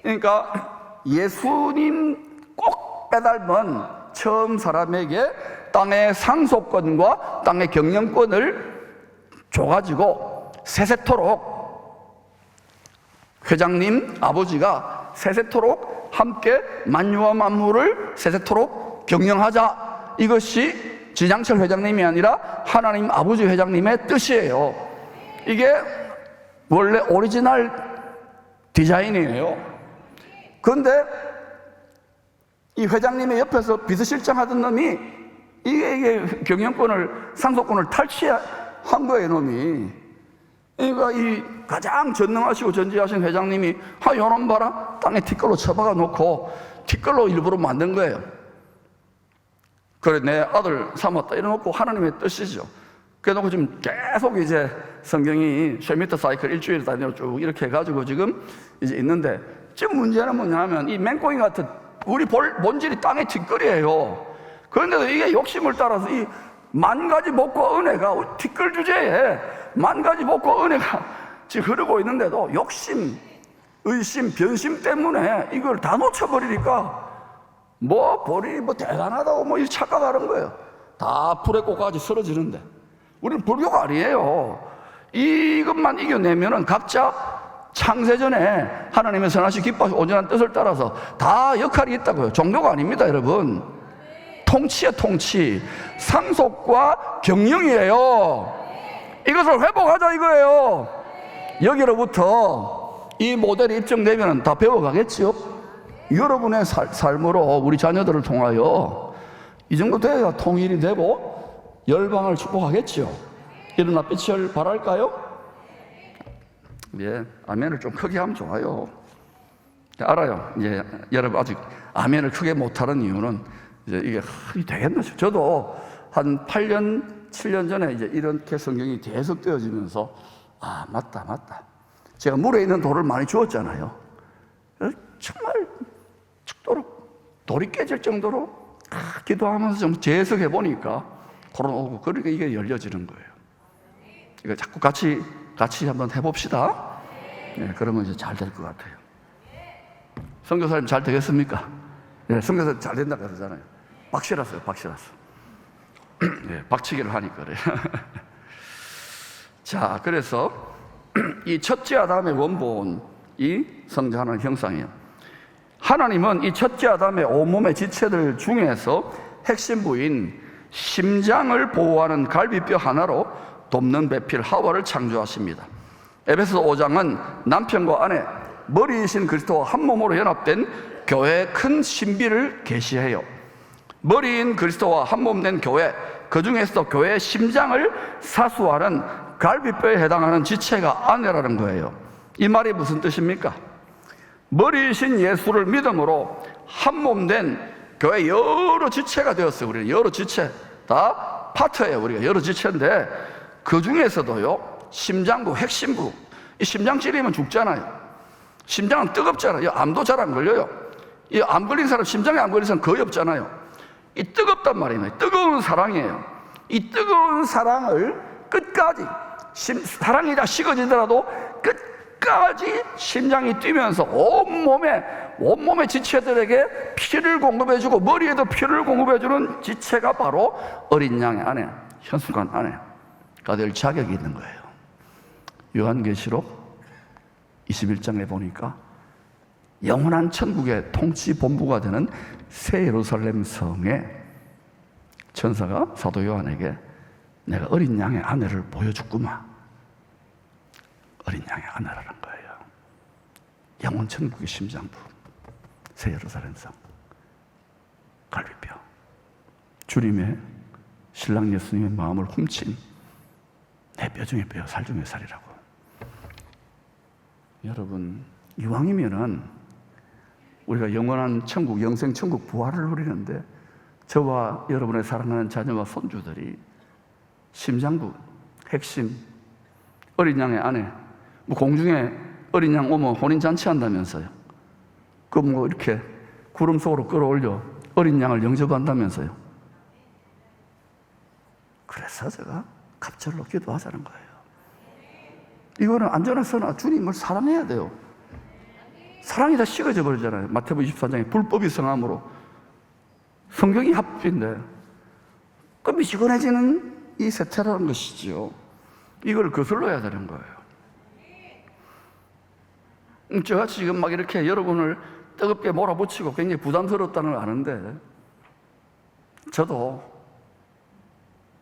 Speaker 1: 그러니까 예수님 꼭 빼닮은 처음 사람에게 땅의 상속권과 땅의 경영권을 줘가지고 세세토록 회장님 아버지가 세세토록 함께 만유와 만물을 세세토록 경영하자, 이것이 진양철 회장님이 아니라 하나님 아버지 회장님의 뜻이에요. 이게 원래 오리지널 디자인이에요. 그런데 이 회장님의 옆에서 비서실장 하던 놈이 이게 경영권을, 상속권을 탈취한 거예요, 놈이. 그러니까 이 가장 전능하시고 전지하신 회장님이 요놈 봐라, 땅에 티끌로 쳐박아 놓고 티끌로 일부러 만든 거예요. 그래 내 아들 삼았다 이래놓고 하나님의 뜻이죠. 그래놓고 지금 계속 이제 성경이 쉐미터 사이클 일주일 단위로 쭉 이렇게 해가지고 지금 이제 있는데, 지금 문제는 뭐냐면 이 맹꽁이 같은 우리 본질이 땅의 티끌이에요. 그런데도 이게 욕심을 따라서 이 만 가지 복과 은혜가 티끌 주제에 만 가지 복과 은혜가 지금 흐르고 있는데도 욕심, 의심, 변심 때문에 이걸 다 놓쳐버리니까 본인이 대단하다고 이렇게 착각하는 거예요. 다 불의 꽃까지 쓰러지는데 우리는 불교가 아니에요. 이것만 이겨내면은 각자 창세전에 하나님의 선하시 기뻐하시 온전한 뜻을 따라서 다 역할이 있다고요. 종교가 아닙니다, 여러분. 통치야, 통치. 상속과 경영이에요. 이것을 회복하자 이거예요. 여기로부터 이 모델이 입증되면 다 배워가겠지요. 여러분의 삶으로 우리 자녀들을 통하여 이 정도 돼야 통일이 되고 열방을 축복하겠지요. 일어나 빛을 발할까요? 예, 아멘을 좀 크게 하면 좋아요. 알아요. 이제 여러분 아직 아멘을 크게 못하는 이유는 이제 이게 되겠나 싶어요. 저도 한 8년, 7년 전에 이제 이렇게 성경이 계속 되어지면서 맞다. 제가 물에 있는 돌을 많이 주었잖아요. 정말 죽도록 돌이 깨질 정도로 기도하면서 좀 재해석해 보니까 그런 오고, 그러니까 이게 열려지는 거예요. 이거 자꾸 같이 한번 해봅시다. 네, 그러면 이제 잘 될 것 같아요. 선교사님 잘 되겠습니까? 네, 선교사님 잘 된다 그러잖아요. 박실았어요. 네, 박치기를 하니까 그래요. 자, 그래서 이 첫째 아담의 원본이 성장하는 형상이에요. 하나님은 이 첫째 아담의 온몸의 지체들 중에서 핵심 부인 심장을 보호하는 갈비뼈 하나로 돕는 배필 하와를 창조하십니다. 에베소서 5장은 남편과 아내, 머리이신 그리스도와 한 몸으로 연합된 교회의 큰 신비를 계시해요. 머리인 그리스도와 한 몸 된 교회, 그 중에서도 교회의 심장을 사수하는 갈비뼈에 해당하는 지체가 아내라는 거예요. 이 말이 무슨 뜻입니까? 머리이신 예수를 믿음으로 한 몸 된 교회 여러 지체가 되었어요. 우리는 여러 지체 다 파트예요. 우리가 여러 지체인데 그 중에서도요, 심장부, 핵심부, 이 심장 찌르면 죽잖아요. 심장은 뜨겁잖아요. 암도 잘 안 걸려요. 이 암 걸린 사람, 심장에 암 걸린 사람 거의 없잖아요. 이 뜨겁단 말이에요. 뜨거운 사랑이에요. 이 뜨거운 사랑을 끝까지, 사랑이 다 식어지더라도 끝까지 심장이 뛰면서 온몸의 지체들에게 피를 공급해주고 머리에도 피를 공급해주는 지체가 바로 어린 양의 아내, 현숙한 아내가 될 자격이 있는 거예요. 요한계시록 21장에 보니까 영원한 천국의 통치 본부가 되는 새 예루살렘 성에 천사가 사도 요한에게 내가 어린 양의 아내를 보여줬구만. 어린 양의 아내라는 거예요. 영원 천국의 심장부, 새 예루살렘 성, 갈비뼈, 주님의 신랑 예수님의 마음을 훔친 내 뼈 중에 뼈, 살 중에 살이라고. 여러분, 이왕이면은 우리가 영원한 천국, 영생 천국 부활을 누리는데 저와 여러분의 사랑하는 자녀와 손주들이 심장부, 핵심, 어린 양의 아내, 뭐 공중에 어린 양 오면 혼인잔치 한다면서요. 그 뭐 이렇게 구름 속으로 끌어올려 어린 양을 영접한다면서요. 그래서 제가 갑절로 기도하자는 거예요. 이거는 안전해서나 주님을 사랑해야 돼요. 사랑이 다 식어져 버리잖아요. 마태복음 24장에 불법이 성함으로. 성경이 합법인데 그 미지근해지는 이 세태라는 것이죠. 이걸 거슬러야 되는 거예요. 제가 지금 막 이렇게 여러분을 뜨겁게 몰아붙이고 굉장히 부담스럽다는 걸 아는데 저도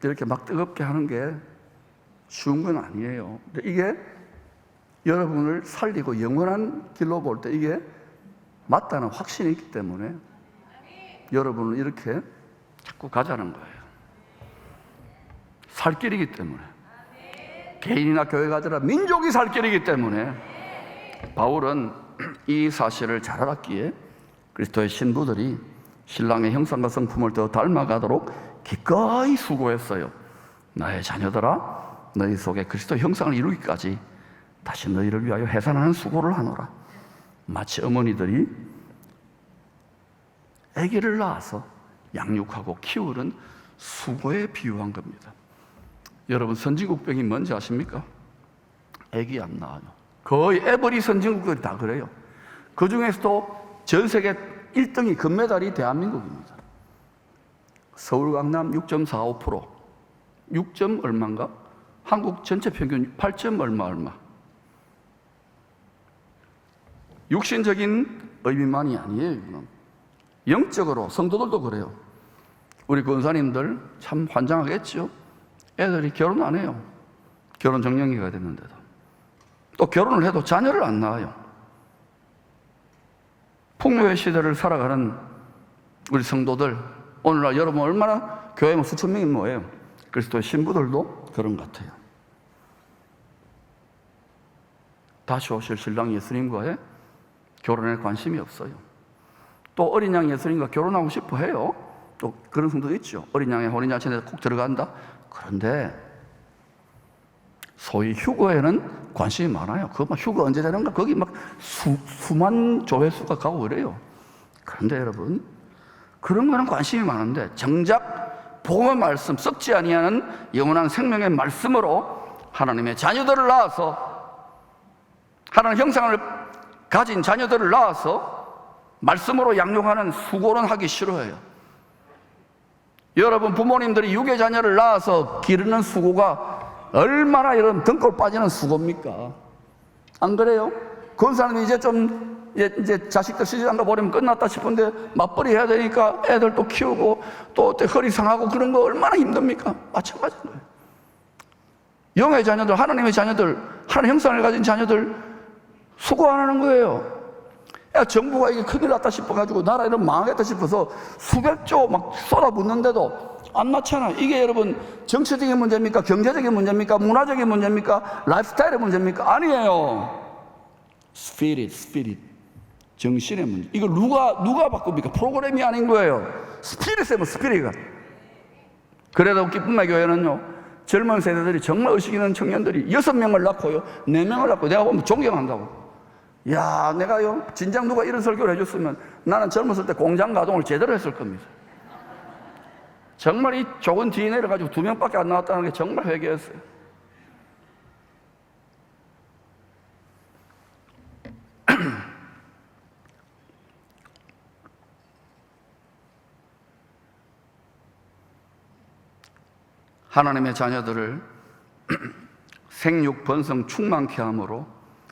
Speaker 1: 이렇게 막 뜨겁게 하는 게 쉬운 건 아니에요. 근데 이게 여러분을 살리고 영원한 길로 볼 때 이게 맞다는 확신이 있기 때문에 여러분을 이렇게 자꾸 가자는 거예요. 살 길이기 때문에. 개인이나 교회가 아니라 민족이 살 길이기 때문에 바울은 이 사실을 잘 알았기에 그리스도의 신부들이 신랑의 형상과 성품을 더 닮아가도록 기꺼이 수고했어요. 나의 자녀들아, 너희 속에 그리스도 형상을 이루기까지 다시 너희를 위하여 해산하는 수고를 하노라. 마치 어머니들이 아기를 낳아서 양육하고 키우는 수고에 비유한 겁니다. 여러분, 선진국병이 뭔지 아십니까? 아기 안 낳아요. 거의 에버리 선진국들이 다 그래요. 그 중에서도 전 세계 1등이 금메달이 대한민국입니다. 서울 강남 6.45%, 6점 얼마인가? 한국 전체 평균 8점 얼마. 육신적인 의미만이 아니에요. 이거는. 영적으로 성도들도 그래요. 우리 권사님들 참 환장하겠죠. 애들이 결혼 안 해요. 결혼 정년기가 됐는데도. 또 결혼을 해도 자녀를 안 낳아요. 풍요의 시대를 살아가는 우리 성도들, 오늘날 여러분 얼마나 교회 뭐 수천 명이 모여요. 그리스도의 신부들도 그런 것 같아요. 다시 오실 신랑 예수님과의 결혼에 관심이 없어요. 또 어린 양 예수님과 결혼하고 싶어 해요. 또 그런 성도도 있죠. 어린 양의 혼인잔치에 꼭 들어간다. 그런데 소위 휴거에는 관심이 많아요. 그거 막 휴거 언제 되는가? 거기 막 수만 조회수가 가고 그래요. 그런데 여러분, 그런 거는 관심이 많은데 정작 복음의 말씀, 썩지 아니하는 영원한 생명의 말씀으로 하나님의 자녀들을 낳아서 하나님 형상을 가진 자녀들을 낳아서 말씀으로 양육하는 수고는 하기 싫어해요. 여러분 부모님들이 유괴 자녀를 낳아서 기르는 수고가 얼마나 이런 등골 빠지는 수고입니까? 안 그래요? 그런 사람이 이제 자식들 시집간 거 버리면 끝났다 싶은데 맞벌이 해야 되니까 애들 또 키우고 또 허리 상하고 그런 거 얼마나 힘듭니까? 마찬가지인 거예요. 영의 자녀들, 하나님의 자녀들, 하나님 형상을 가진 자녀들 수고 안 하는 거예요. 야, 정부가 이게 큰일 났다 싶어가지고 나라 이런 망하겠다 싶어서 수백조 막 쏟아붓는데도 안 낳잖아. 이게 여러분 정치적인 문제입니까? 경제적인 문제입니까? 문화적인 문제입니까? 라이프스타일의 문제입니까? 아니에요. 스피릿. 정신의 문제. 이거 누가 바꿉니까? 프로그램이 아닌 거예요. 스피릿이가. 그래도 기쁨의 교회는요, 젊은 세대들이 정말 의식 있는 청년들이 6명을 낳고요, 4명을 낳고 내가 보면 존경한다고. 야, 내가요, 진작 누가 이런 설교를 해줬으면 나는 젊었을 때 공장 가동을 제대로 했을 겁니다. 정말 이 좋은 DNA를 가지고 2명밖에 안 나왔다는 게 정말 회개했어요. 하나님의 자녀들을 생육 번성 충만케 함으로,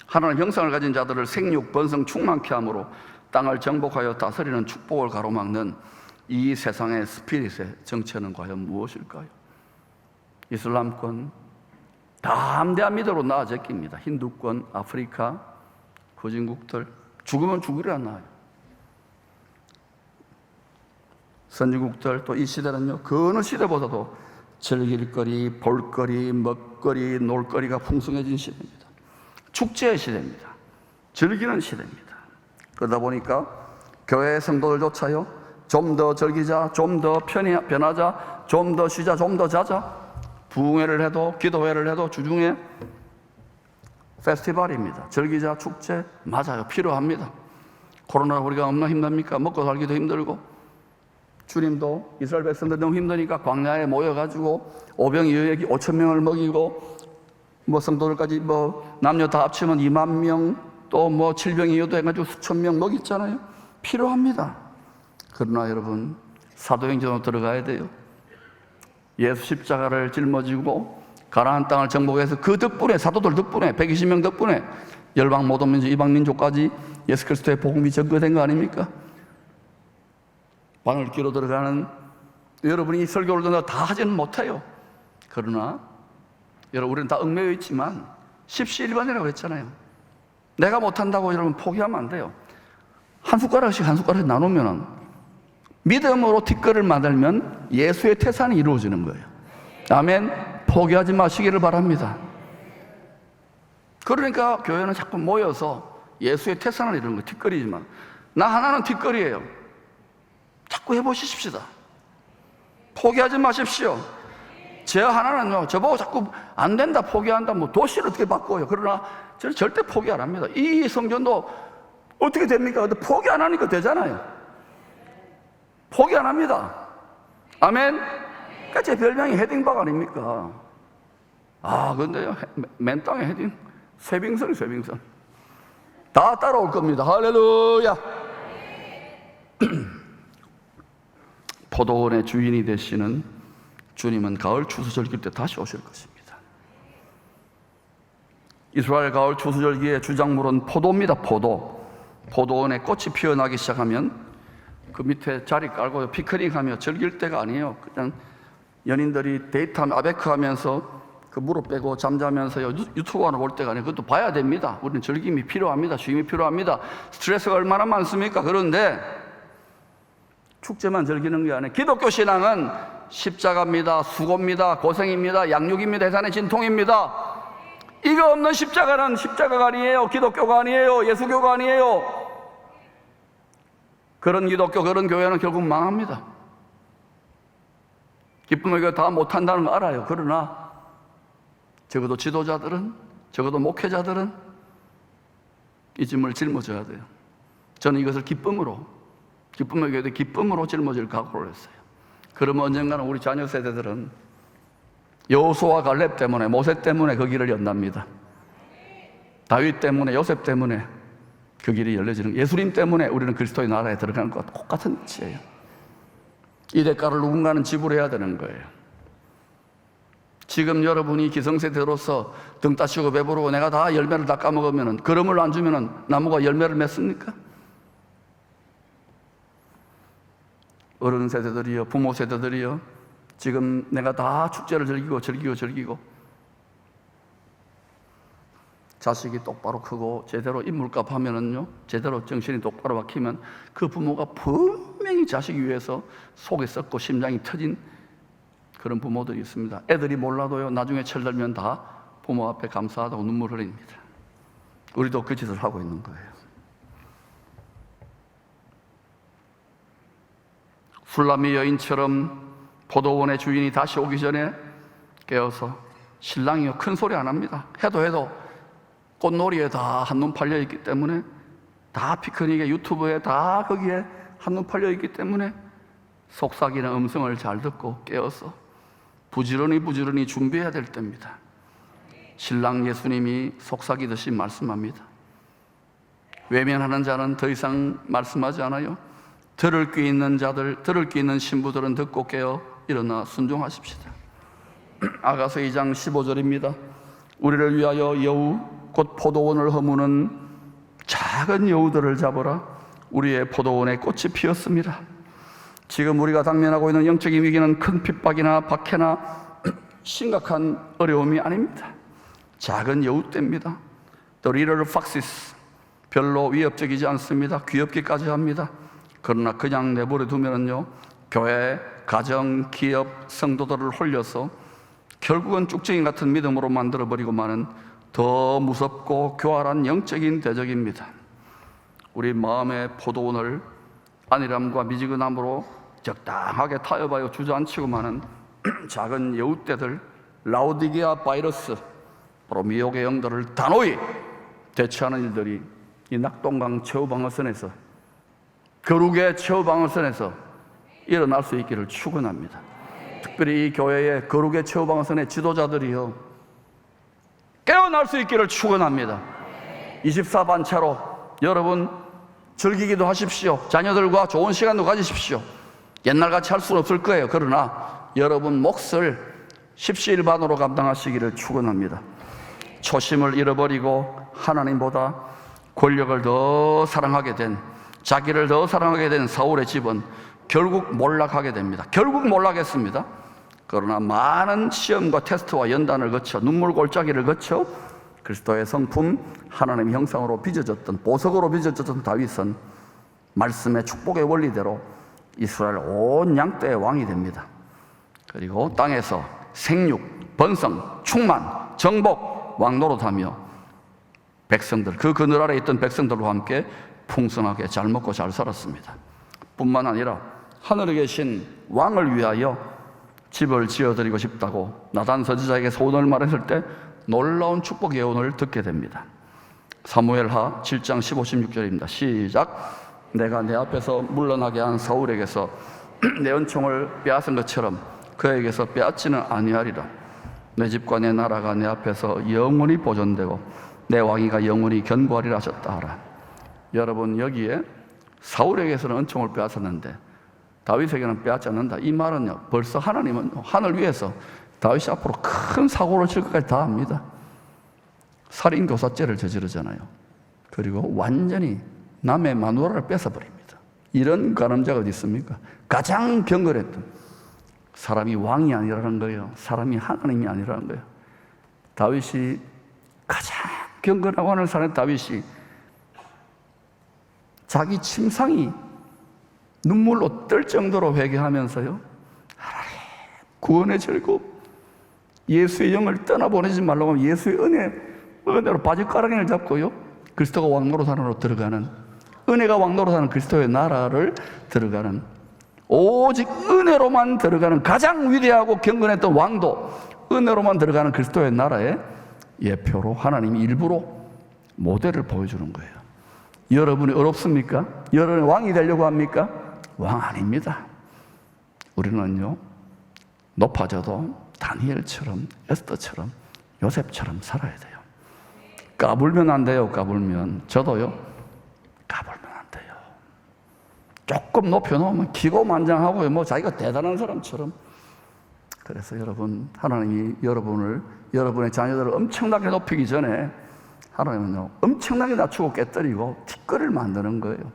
Speaker 1: 하나님 형상을 가진 자들을 생육 번성 충만케 함으로 땅을 정복하여 다스리는 축복을 가로막는 이 세상의 스피릿의 정체는 과연 무엇일까요? 이슬람권 담대한 미덕으로 나아졌습니다. 힌두권, 아프리카, 후진국들 죽으면 죽으려 나아요. 선진국들 또 이 시대는요, 그 어느 시대보다도 즐길거리, 볼거리, 먹거리, 놀거리가 풍성해진 시대입니다. 축제의 시대입니다. 즐기는 시대입니다. 그러다 보니까 교회 성도들조차요, 좀 더 즐기자, 좀 더 변하자, 좀 더 쉬자, 좀 더 자자, 부흥회를 해도 기도회를 해도 주중에 페스티벌입니다. 즐기자, 축제, 맞아요. 필요합니다. 코로나 우리가 얼마나 힘듭니까? 먹고 살기도 힘들고, 주님도 이스라엘 백성들 너무 힘드니까 광야에 모여가지고 오병이어에게 5,000명을 먹이고, 뭐 성도들까지 뭐 남녀 다 합치면 2만 명, 또 뭐 질병이어도 해가지고 수천 명 먹였잖아요. 필요합니다. 그러나 여러분, 사도행전으로 들어가야 돼요. 예수 십자가를 짊어지고 가나안 땅을 정복해서 그 덕분에, 사도들 덕분에, 120명 덕분에 열방 모든 민족, 이방 민족까지 예수 그리스도의 복음이 전거된 거 아닙니까? 바늘기로 들어가는 여러분이 이 설교를 다 하지는 못해요. 그러나 여러분, 우리는 다 얽매여 있지만 십시일반이라고 했잖아요. 내가 못한다고 여러분 포기하면 안 돼요. 한 숟가락씩 나누면 믿음으로 티끌을 만들면 예수의 태산이 이루어지는 거예요. 아멘. 포기하지 마시기를 바랍니다. 그러니까 교회는 자꾸 모여서 예수의 태산을 이루는 거예요. 티끌이지만 나 하나는 티끌이에요. 자꾸 해보십시다. 포기하지 마십시오. 제 하나는요, 저보고 자꾸 안 된다, 포기한다, 뭐 도시를 어떻게 바꿔요. 그러나 저는 절대 포기 안 합니다. 이 성전도 어떻게 됩니까? 근데 포기 안 하니까 되잖아요. 포기 안 합니다. 아멘. 그러니까 제 별명이 헤딩박 아닙니까? 아, 근데요, 맨 땅에 헤딩, 쇠빙선. 다 따라올 겁니다. 할렐루야. 포도원의 주인이 되시는 주님은 가을 추수절기 때 다시 오실 것입니다. 이스라엘 가을 추수절기의 주작물은 포도입니다. 포도원에 꽃이 피어나기 시작하면 그 밑에 자리 깔고 피크닉하며 즐길 때가 아니에요. 그냥 연인들이 데이트하며 아베크하면서 그 무릎 빼고 잠자면서 유튜브 하나 볼 때가 아니에요. 그것도 봐야 됩니다. 우리는 즐김이 필요합니다. 쉼이 필요합니다. 스트레스가 얼마나 많습니까? 그런데 축제만 즐기는 게 아니에요. 기독교 신앙은 십자가입니다. 수고입니다. 고생입니다. 양육입니다. 해산의 진통입니다. 이거 없는 십자가는 십자가가 아니에요. 기독교가 아니에요. 예수교가 아니에요. 그런 기독교, 그런 교회는 결국 망합니다. 기쁨의 교회 다 못한다는 거 알아요. 그러나 적어도 지도자들은, 적어도 목회자들은 이 짐을 짊어져야 돼요. 저는 이것을 기쁨의 교회도 기쁨으로 짊어질 각오를 했어요. 그러면 언젠가는 우리 자녀 세대들은 여호수아 갈렙 때문에, 모세 때문에 그 길을 연답니다. 다윗 때문에, 요셉 때문에 그 길이 열려지는, 예수님 때문에 우리는 그리스도의 나라에 들어가는 것과 똑같은 뜻이에요. 이 대가를 누군가는 지불해야 되는 거예요. 지금 여러분이 기성세대로서 등 따시고 배부르고 내가 다 열매를 다 까먹으면, 거름을 안 주면 나무가 열매를 맺습니까? 어른 세대들이요, 부모 세대들이요, 지금 내가 다 축제를 즐기고 자식이 똑바로 크고 제대로 인물값 하면은요, 제대로 정신이 똑바로 박히면 그 부모가 분명히 자식 위해서 속이 썩고 심장이 터진 그런 부모들이 있습니다. 애들이 몰라도요, 나중에 철들면 다 부모 앞에 감사하다고 눈물 흘립니다. 우리도 그 짓을 하고 있는 거예요. 술람미 여인처럼 포도원의 주인이 다시 오기 전에 깨어서, 신랑이요, 큰 소리 안 합니다. 해도 꽃놀이에 다 한눈 팔려 있기 때문에, 다 피크닉에, 유튜브에 다 거기에 한눈 팔려 있기 때문에 속삭이는 음성을 잘 듣고 깨어서 부지런히 준비해야 될 때입니다. 신랑 예수님이 속삭이듯이 말씀합니다. 외면하는 자는 더 이상 말씀하지 않아요. 들을 귀 있는 자들, 들을 귀 있는 신부들은 듣고 깨어 일어나 순종하십시다. 아가서 2장 15절입니다. 우리를 위하여 여우, 곧 포도원을 허무는 작은 여우들을 잡으라. 우리의 포도원에 꽃이 피었습니다. 지금 우리가 당면하고 있는 영적인 위기는 큰 핍박이나 박해나 심각한 어려움이 아닙니다. 작은 여우떼입니다. The little foxes, 별로 위협적이지 않습니다. 귀엽기까지 합니다. 그러나 그냥 내버려 두면은요, 교회, 가정, 기업, 성도들을 홀려서 결국은 쭉쟁이 같은 믿음으로 만들어버리고만은 더 무섭고 교활한 영적인 대적입니다. 우리 마음의 포도원을 안일함과 미지근함으로 적당하게 타협하여 주저앉히고만은 작은 여우떼들, 라오디게아 바이러스, 바로 미혹의 영들을 단호히 대처하는 일들이 이 낙동강 최후방어선에서, 거룩의 최후방어선에서 일어날 수 있기를 축원합니다. 특별히 이 교회의 거룩의 최후방어선의 지도자들이요, 깨어날 수 있기를 축원합니다. 24반차로 여러분 즐기기도 하십시오. 자녀들과 좋은 시간도 가지십시오. 옛날같이 할 수는 없을 거예요. 그러나 여러분 몫을 십시일반으로 감당하시기를 축원합니다. 초심을 잃어버리고 하나님보다 권력을 더 사랑하게 된, 자기를 더 사랑하게 된 사울의 집은 결국 몰락하게 됩니다. 결국 몰락했습니다. 그러나 많은 시험과 테스트와 연단을 거쳐, 눈물 골짜기를 거쳐 그리스도의 성품, 하나님의 형상으로 빚어졌던, 보석으로 빚어졌던 다윗은 말씀의 축복의 원리대로 이스라엘 온 양떼의 왕이 됩니다. 그리고 땅에서 생육, 번성, 충만, 정복, 왕노릇하며 백성들, 그 그늘 아래 있던 백성들과 함께 풍성하게 잘 먹고 잘 살았습니다. 뿐만 아니라 하늘에 계신 왕을 위하여 집을 지어드리고 싶다고 나단 선지자에게 소원을 말했을 때 놀라운 축복 예언을 듣게 됩니다. 사무엘하 7장 15, 16절입니다. 시작. 내가 내 앞에서 물러나게 한 사울에게서 내 은총을 빼앗은 것처럼 그에게서 빼앗지는 아니하리라. 내 집과 내 나라가 내 앞에서 영원히 보존되고 내 왕위가 영원히 견고하리라 하셨다 하라. 여러분, 여기에 사울에게서는 은총을 빼앗았는데 다윗에게는 빼앗지 않는다. 이 말은요, 벌써 하나님은 하늘 위에서 다윗이 앞으로 큰 사고를 칠 것까지 다 합니다. 살인교사죄를 저지르잖아요. 그리고 완전히 남의 마누라를 뺏어버립니다. 이런 가늠자가 어디 있습니까? 가장 경건했던 사람이 왕이 아니라는 거예요. 사람이 하나님이 아니라는 거예요. 다윗이 가장 경건하고 하는 사람, 다윗이 자기 침상이 눈물로 뜰 정도로 회개하면서요, 하나님 구원의 즐거움, 예수의 영을 떠나보내지 말라고 하면 예수의 은혜로 바짓가랑이를 잡고요, 그리스도가 왕노릇하는으로 들어가는, 은혜가 왕노릇하는 그리스도의 나라를 들어가는, 오직 은혜로만 들어가는, 가장 위대하고 경건했던 왕도 은혜로만 들어가는 그리스도의 나라의 예표로 하나님이 일부러 모델을 보여주는 거예요. 여러분이 어렵습니까? 여러분이 왕이 되려고 합니까? 왕 아닙니다. 우리는요, 높아져도 다니엘처럼, 에스더처럼, 요셉처럼 살아야 돼요. 까불면 안 돼요. 까불면. 저도요, 까불면 안 돼요. 조금 높여놓으면 기고만장하고요. 뭐 자기가 대단한 사람처럼. 그래서 여러분, 하나님이 여러분의 자녀들을 엄청나게 높이기 전에 하나님은요, 엄청나게 낮추고 깨뜨리고 티끌을 만드는 거예요.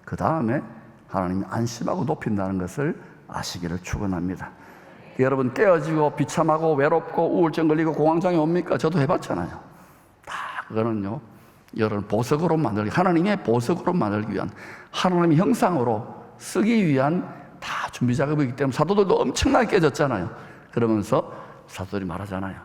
Speaker 1: 그 다음에 하나님이 안심하고 높인다는 것을 아시기를 축원합니다. 여러분, 깨어지고 비참하고 외롭고 우울증 걸리고 공황장애 옵니까? 저도 해봤잖아요. 다 그거는요, 여러분 보석으로 만들기, 하나님의 보석으로 만들기 위한, 하나님의 형상으로 쓰기 위한 다 준비 작업이기 때문에 사도들도 엄청나게 깨졌잖아요. 그러면서 사도들이 말하잖아요.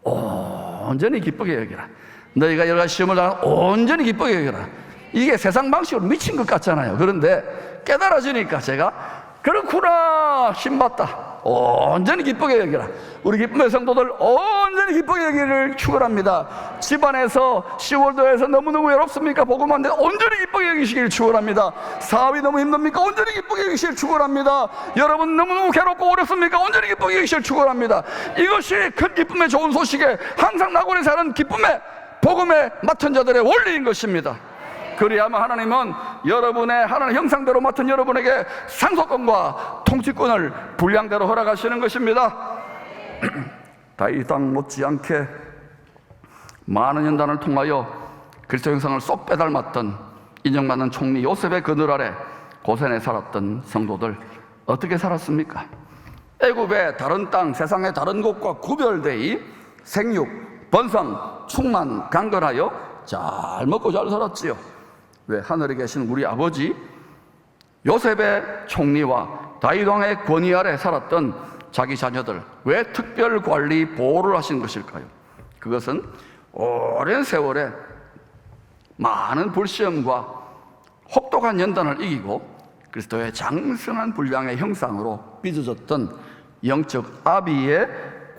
Speaker 1: 온전히 기쁘게 여기라. 너희가 여러 가지 시험을 당하면 온전히 기쁘게 여기라. 이게 세상 방식으로 미친 것 같잖아요. 그런데 깨달아지니까 제가 그렇구나, 신받다. 온전히 기쁘게 여기라. 우리 기쁨의 성도들 온전히 기쁘게 여기를 축원합니다. 집안에서 10월도에서 너무너무 외롭습니까? 복음한데 온전히 기쁘게 여기시길 축원합니다. 사업이 너무 힘듭니까? 온전히 기쁘게 여기시길 축원합니다. 여러분 너무너무 괴롭고 어렵습니까? 온전히 기쁘게 여기시길 축원합니다. 이것이 큰 기쁨의 좋은 소식에 항상 낙원에 사는 기쁨의 복음에 맡은 자들의 원리인 것입니다. 그리하면 하나님은 여러분의 하나님 형상대로 맡은 여러분에게 상속권과 통치권을 분량대로 허락하시는 것입니다. 다윗 왕 못지않게 많은 연단을 통하여 그리스도 형상을 쏙 빼닮았던 인정받는 총리 요셉의 그늘 아래 고센에 살았던 성도들 어떻게 살았습니까? 애굽의 다른 땅, 세상의 다른 곳과 구별되이 생육, 번성, 충만, 강건하여 잘 먹고 잘 살았지요. 왜? 하늘에 계신 우리 아버지 요셉의 총리와 다윗 왕의 권위 아래 살았던 자기 자녀들, 왜 특별 관리 보호를 하신 것일까요? 그것은 오랜 세월에 많은 불시험과 혹독한 연단을 이기고 그리스도의 장성한 분량의 형상으로 빚어졌던 영적 아비의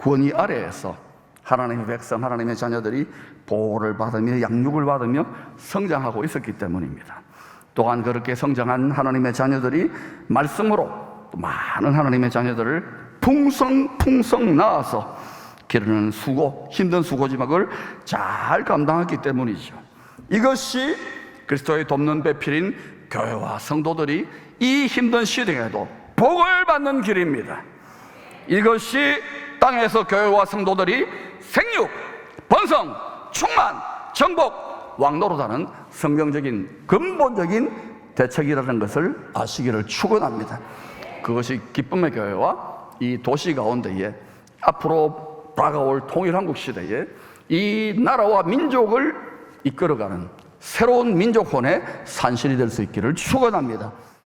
Speaker 1: 권위 아래에서 하나님의 백성, 하나님의 자녀들이 보호를 받으며 양육을 받으며 성장하고 있었기 때문입니다. 또한 그렇게 성장한 하나님의 자녀들이 말씀으로 또 많은 하나님의 자녀들을 풍성풍성 낳아서 기르는 수고, 힘든 수고지만 그걸 잘 감당했기 때문이죠. 이것이 그리스도의 돕는 배필인 교회와 성도들이 이 힘든 시대에도 복을 받는 길입니다. 이것이 땅에서 교회와 성도들이 생육, 번성, 충만, 정복, 왕노릇하는 성경적인 근본적인 대책이라는 것을 아시기를 축원합니다. 그것이 기쁨의 교회와 이 도시 가운데에 앞으로 다가올 통일한국 시대에 이 나라와 민족을 이끌어가는 새로운 민족혼의 산실이 될 수 있기를 축원합니다.